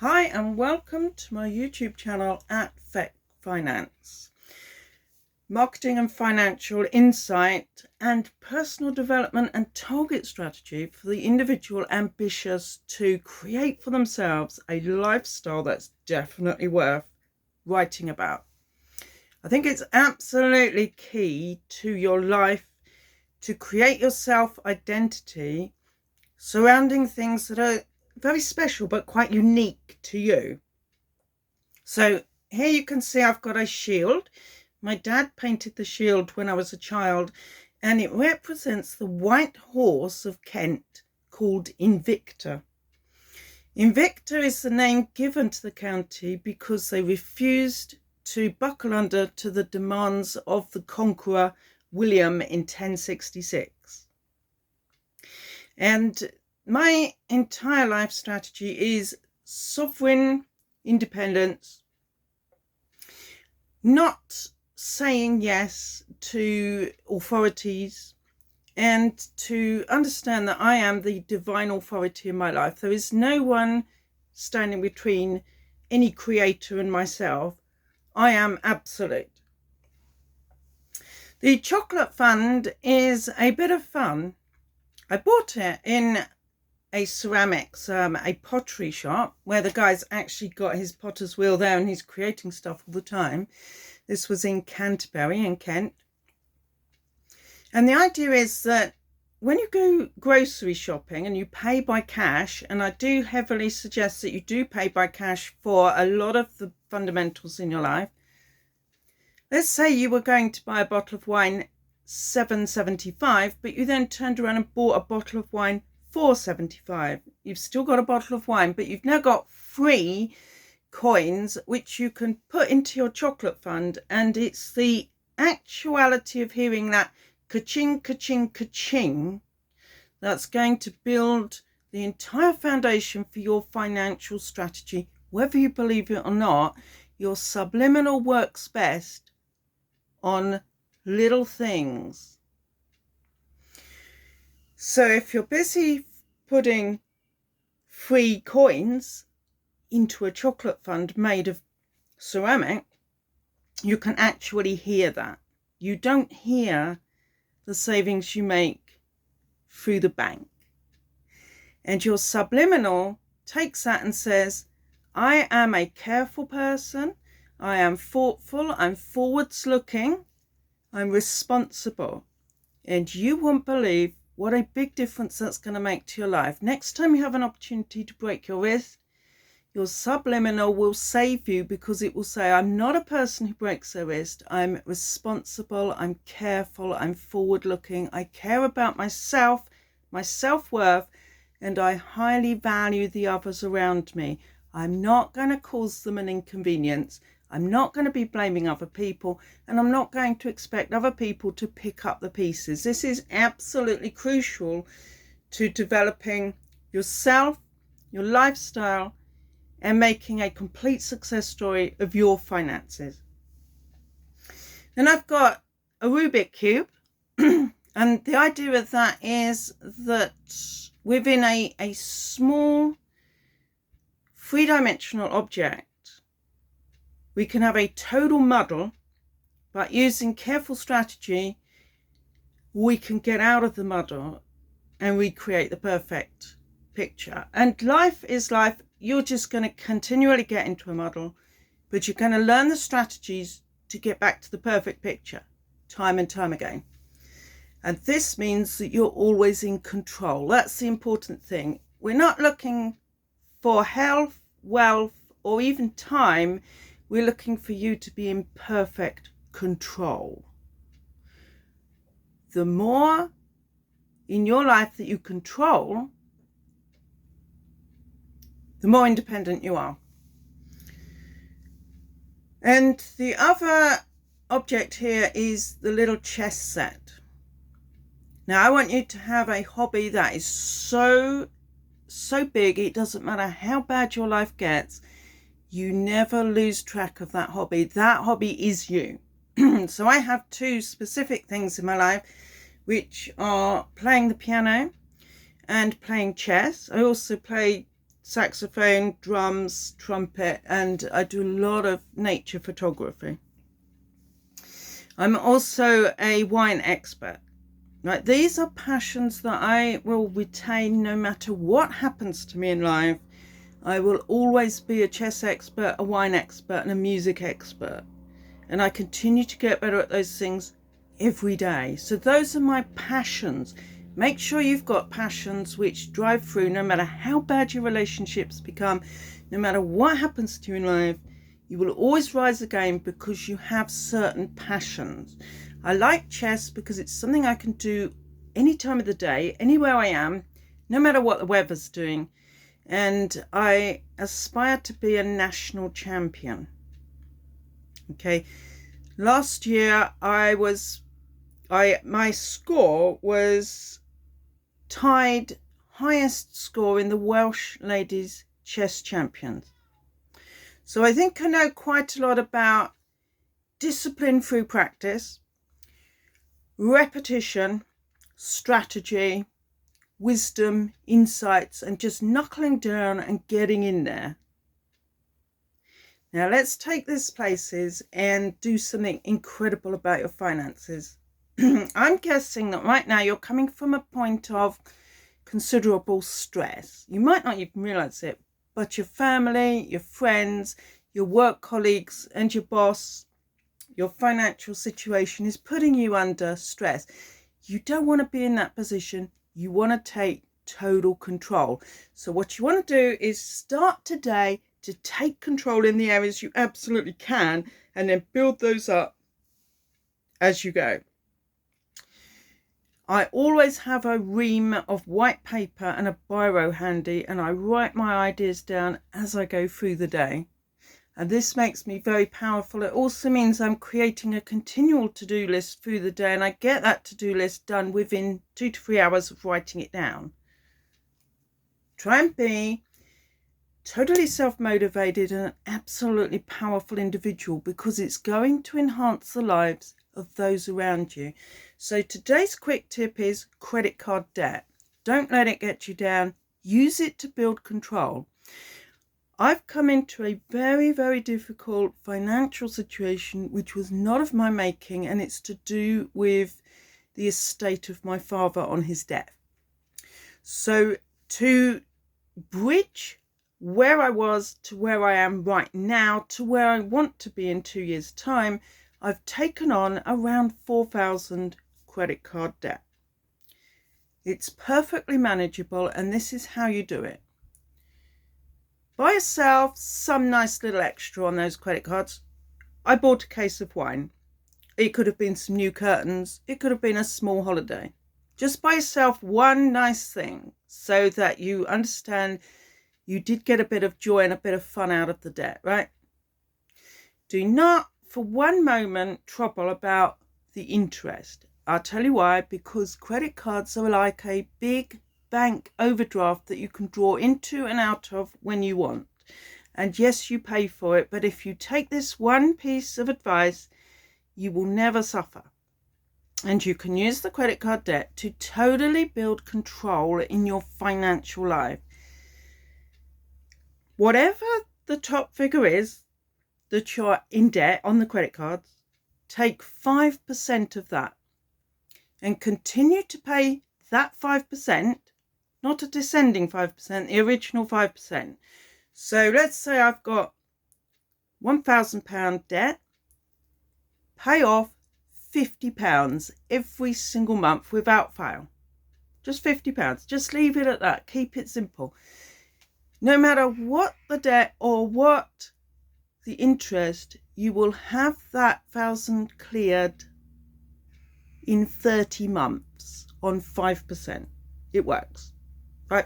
Hi and welcome to my YouTube channel at Feck Finance. Marketing and financial insight and personal development and target strategy for the individual ambitious to create for themselves a lifestyle that's definitely worth writing about. I think it's absolutely key to your life to create your self-identity surrounding things that are very special but quite unique to you. So here you can see I've got a shield. My dad painted the shield when I was a child, and it represents the white horse of Kent called Invicta. Invicta is the name given to the county because they refused to buckle under to the demands of the conqueror William in 1066. And my entire life strategy is sovereign independence, not saying yes to authorities, and to understand that I am the divine authority in my life. There is no one standing between any creator and myself. I am absolute. The chocolate fund is a bit of fun. I bought it in a ceramics, a pottery shop where the guy's actually got his potter's wheel there and he's creating stuff all the time. This was in Canterbury in Kent. And the idea is that when you go grocery shopping and you pay by cash, and I do heavily suggest that you do pay by cash for a lot of the fundamentals in your life. Let's say you were going to buy a bottle of wine $7.75, but you then turned around and bought a bottle of wine $4.75. You've still got a bottle of wine, but you've now got free coins which you can put into your chocolate fund, and it's the actuality of hearing that ka-ching, ka-ching, ka-ching that's going to build the entire foundation for your financial strategy. Whether you believe it or not, your subliminal works best on little things. So if you're busy putting free coins into a chocolate fund made of ceramic, you can actually hear that. You don't hear the savings you make through the bank. And your subliminal takes that and says, I am a careful person, I am thoughtful, I'm forwards looking, I'm responsible. And you won't believe what a big difference that's going to make to your life. Next time you have an opportunity to break your wrist, your subliminal will save you, because it will say, I'm not a person who breaks their wrist. I'm responsible, I'm careful, I'm forward looking, I care about myself, my self-worth, and I highly value the others around me. I'm not going to cause them an inconvenience. I'm not going to be blaming other people, and I'm not going to expect other people to pick up the pieces. This is absolutely crucial to developing yourself, your lifestyle, and making a complete success story of your finances. Then I've got a Rubik Cube, and the idea of that is that within a small three-dimensional object, we can have a total muddle, but using careful strategy, we can get out of the muddle and recreate the perfect picture. And life is life. You're just going to continually get into a muddle, but you're going to learn the strategies to get back to the perfect picture time and time again. And this means that you're always in control. That's the important thing. We're not looking for health, wealth, or even time. We're looking for you to be in perfect control. The more in your life that you control, the more independent you are. And the other object here is the little chess set. Now, I want you to have a hobby that is so big, it doesn't matter how bad your life gets, you never lose track of that hobby. That hobby is you. So I have two specific things in my life, which are playing the piano and playing chess. I also play saxophone, drums, trumpet, and I do a lot of nature photography. I'm also a wine expert. Right, these are passions that I will retain no matter what happens to me in life. I will always be a chess expert, a wine expert, and a music expert. And I continue to get better at those things every day. So those are my passions. Make sure you've got passions which drive through no matter how bad your relationships become, no matter what happens to you in life. You will always rise again because you have certain passions. I like chess because it's something I can do any time of the day, anywhere I am, no matter what the weather's doing. And I aspire to be a national champion. Okay. Last year my score was tied highest score in the Welsh Ladies Chess Champions. So I think I know quite a lot about discipline through practice, repetition, strategy, wisdom, insights, and just knuckling down and getting in there. Now let's take this places and do something incredible about your finances. I'm guessing that right now you're coming from a point of considerable stress. You might not even realize it, but your family, your friends, your work colleagues, and your boss, your financial situation is putting you under stress. You don't want to be in that position. You want to take total control. So what you want to do is start today to take control in the areas you absolutely can, and then build those up as you go. I always have a ream of white paper and a biro handy, and I write my ideas down as I go through the day. And this makes me very powerful. It also means I'm creating a continual to-do list through the day, and I get that to-do list done within 2 to 3 hours of writing it down. Try and be totally self-motivated and an absolutely powerful individual, because it's going to enhance the lives of those around you. So today's quick tip is credit card debt. Don't let it get you down. Use it to build control. I've come into a very, very difficult financial situation, which was not of my making, and it's to do with the estate of my father on his death. So to bridge where I was to where I am right now to where I want to be in 2 years' time, I've taken on around 4,000 credit card debt. It's perfectly manageable, and this is how you do it. Buy yourself some nice little extra on those credit cards. I bought a case of wine. It could have been some new curtains. It could have been a small holiday. Just buy yourself one nice thing so that you understand you did get a bit of joy and a bit of fun out of the debt, right? Do not for one moment trouble about the interest. I'll tell you why. Because credit cards are like a big bank overdraft that you can draw into and out of when you want. And yes, you pay for it, but if you take this one piece of advice, you will never suffer. And you can use the credit card debt to totally build control in your financial life. Whatever the top figure is that you're in debt on the credit cards, take 5% of that and continue to pay that 5%, not a descending 5%, the original 5%. So let's say I've got £1,000 debt, pay off £50 every single month without fail. Just £50. Just leave it at that. Keep it simple. No matter what the debt or what the interest, you will have that 1,000 cleared in 30 months on 5%. It works, right?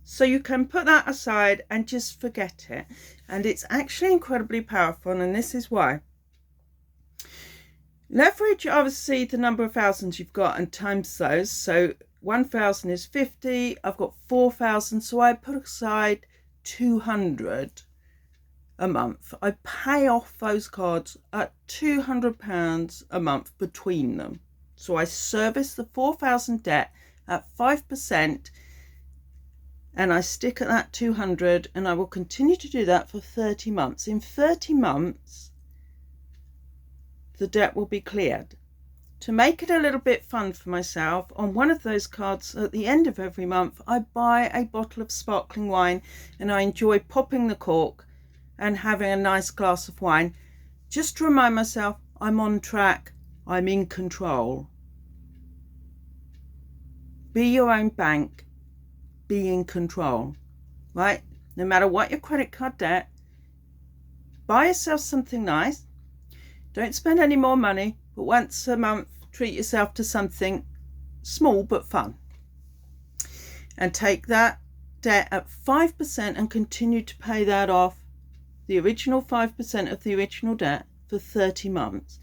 So you can put that aside and just forget it. And it's actually incredibly powerful, and this is why. Leverage, obviously, the number of thousands you've got and times those. So 1,000 is 50. I've got 4,000. So I put aside 200 a month. I pay off those cards at £200 a month between them. So I service the 4,000 debt at 5%. and I stick at that 200, and I will continue to do that for 30 months. In 30 months, the debt will be cleared. To make it a little bit fun for myself, on one of those cards at the end of every month, I buy a bottle of sparkling wine, and I enjoy popping the cork and having a nice glass of wine, just to remind myself I'm on track, I'm in control. Be your own bank, be in control, right? No matter what your credit card debt, buy yourself something nice. Don't spend any more money, but once a month, treat yourself to something small but fun. And take that debt at 5% and continue to pay that off, the original 5% of the original debt, for 30 months.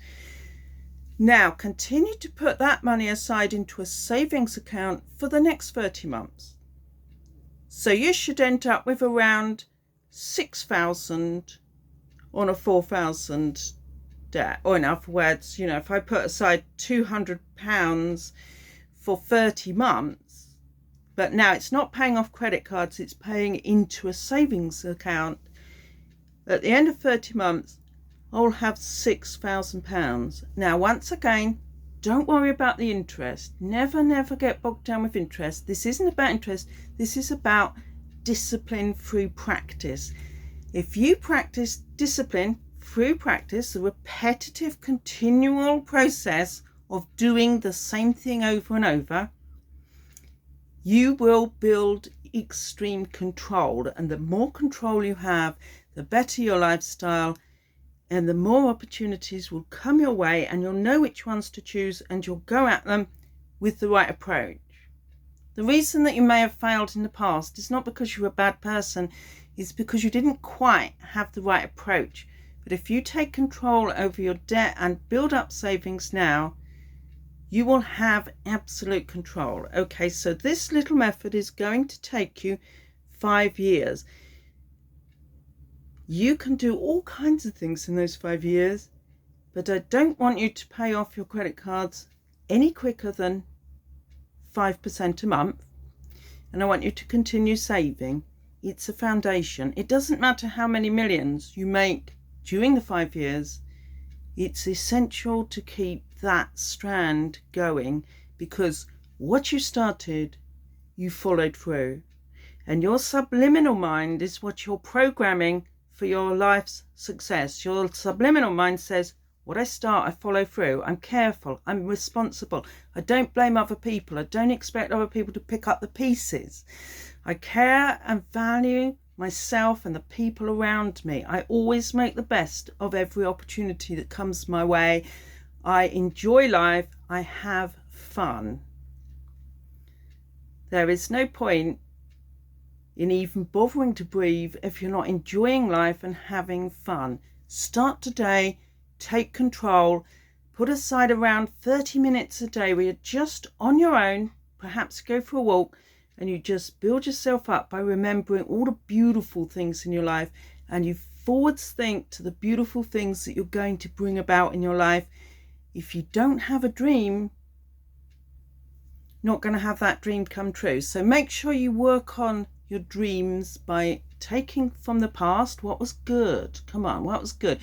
Now continue to put that money aside into a savings account for the next 30 months. So you should end up with around 6,000 on a 4,000 debt. Or in other words, if I put aside £200 for 30 months, but now it's not paying off credit cards, it's paying into a savings account. At the end of 30 months, I'll have £6,000. Now, once again, don't worry about the interest. Never get bogged down with interest. This isn't about interest. This is about discipline through practice. If you practice discipline through practice, the repetitive, continual process of doing the same thing over and over, you will build extreme control. And the more control you have, the better your lifestyle, and the more opportunities will come your way, and you'll know which ones to choose, and you'll go at them with the right approach. The reason that you may have failed in the past is not because you're a bad person, it's because you didn't quite have the right approach. But if you take control over your debt and build up savings now, you will have absolute control. Okay, so this little method is going to take you 5 years. You can do all kinds of things in those 5 years, but I don't want you to pay off your credit cards any quicker than 5% a month. And I want you to continue saving. It's a foundation. It doesn't matter how many millions you make during the 5 years. It's essential to keep that strand going, because what you started, you followed through. And your subliminal mind is what you're programming for your life's success. Your subliminal mind says, what I start, I follow through. I'm careful. I'm responsible. I don't blame other people. I don't expect other people to pick up the pieces. I care and value myself and the people around me. I always make the best of every opportunity that comes my way. I enjoy life. I have fun. There is no point in even bothering to breathe if you're not enjoying life and having fun. Start today, take control, put aside around 30 minutes a day where you're just on your own, perhaps go for a walk, and you just build yourself up by remembering all the beautiful things in your life, and you forwards think to the beautiful things that you're going to bring about in your life. If you don't have a dream, not going to have that dream come true. So make sure you work on your dreams by taking from the past what was good. Come on, what was good?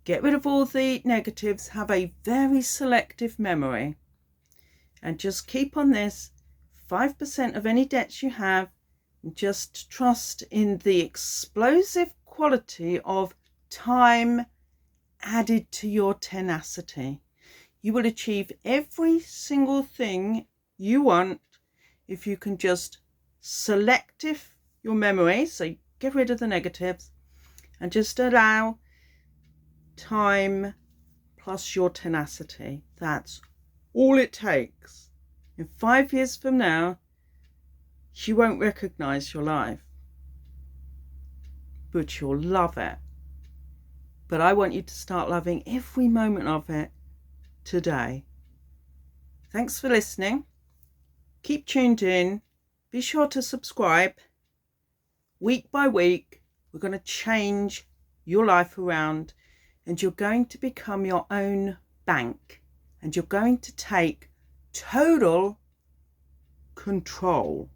Get rid of all the negatives. Have a very selective memory. And just keep on this 5% of any debts you have. Just trust in the explosive quality of time added to your tenacity. You will achieve every single thing you want if you can just selective your memory, so get rid of the negatives and just allow time plus your tenacity. That's all it takes. In 5 years from now, you won't recognize your life, but you'll love it. But I want you to start loving every moment of it today. Thanks for listening. Keep tuned in. Be sure to subscribe. Week by week, we're going to change your life around, and you're going to become your own bank, and you're going to take total control.